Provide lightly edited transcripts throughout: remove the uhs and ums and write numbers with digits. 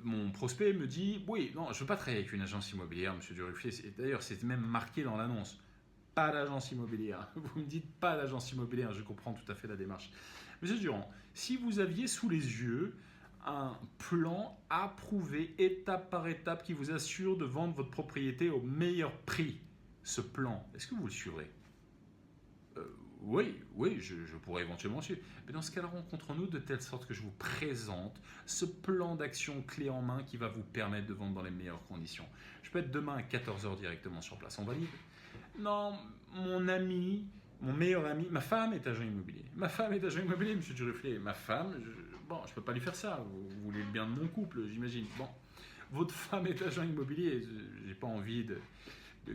mon prospect me dit, oui, non, je ne veux pas travailler avec une agence immobilière, monsieur Duruffier. D'ailleurs, c'est même marqué dans l'annonce. Pas d'agence immobilière. Vous me dites pas d'agence immobilière, je comprends tout à fait la démarche. Monsieur Durand, si vous aviez sous les yeux un plan approuvé étape par étape qui vous assure de vendre votre propriété au meilleur prix, ce plan, est-ce que vous le suivrez? Oui, oui, je pourrais éventuellement suivre. Mais dans ce cas-là, rencontrons-nous de telle sorte que je vous présente ce plan d'action clé en main qui va vous permettre de vendre dans les meilleures conditions. Je peux être demain à 14 heures directement sur place. On valide? Non, mon ami, mon meilleur ami, ma femme est agent immobilier. Ma femme est agent immobilier, monsieur Duruffier. Ma femme, bon, je ne peux pas lui faire ça. Vous voulez le bien de mon couple, j'imagine. Bon, votre femme est agent immobilier. Je n'ai pas envie de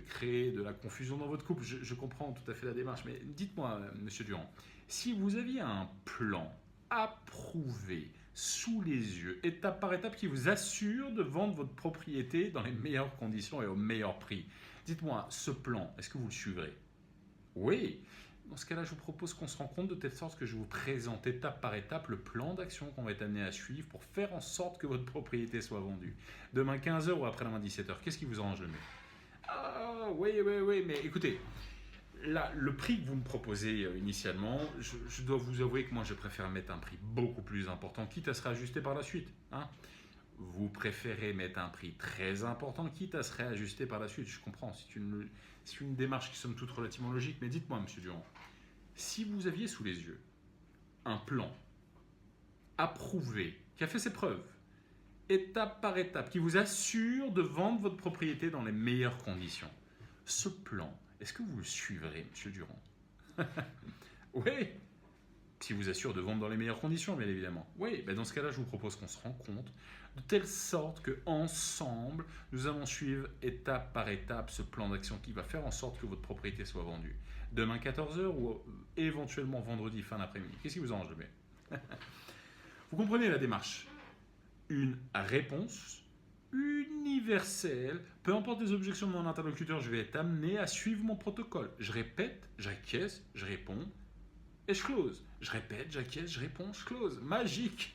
créer de la confusion dans votre couple. Je comprends tout à fait la démarche. Mais dites-moi, monsieur Durand, si vous aviez un plan approuvé, sous les yeux, étape par étape, qui vous assure de vendre votre propriété dans les meilleures conditions et au meilleur prix, dites-moi, ce plan, est-ce que vous le suivrez? Oui. Dans ce cas-là, je vous propose qu'on se rencontre de telle sorte que je vous présente étape par étape le plan d'action qu'on va être amené à suivre pour faire en sorte que votre propriété soit vendue. Demain 15 heures ou après-demain 17 heures, qu'est-ce qui vous arrange le mieux? Ah, oui, oui, oui, mais écoutez, là, le prix que vous me proposez initialement, je dois vous avouer que moi, je préfère mettre un prix beaucoup plus important, quitte à se réajuster par la suite. Hein. Vous préférez mettre un prix très important, quitte à se réajuster par la suite. Je comprends, c'est une démarche qui somme toute relativement logique, mais dites-moi, monsieur Durand, si vous aviez sous les yeux un plan approuvé, qui a fait ses preuves, étape par étape, qui vous assure de vendre votre propriété dans les meilleures conditions, ce plan, est-ce que vous le suivrez, monsieur Durand? Oui, qui vous assure de vendre dans les meilleures conditions, bien évidemment. Oui, ben dans ce cas-là, je vous propose qu'on se rencontre de telle sorte que ensemble, nous allons suivre étape par étape ce plan d'action qui va faire en sorte que votre propriété soit vendue. Demain 14 heures ou éventuellement vendredi fin d'après-midi. Qu'est-ce qui vous arrange le mieux? Vous comprenez la démarche? Une réponse universelle, peu importe les objections de mon interlocuteur, je vais être amené à suivre mon protocole. Je répète, j'acquiesce, je réponds et je close. Je répète, j'acquiesce, je réponds, je close. Magique.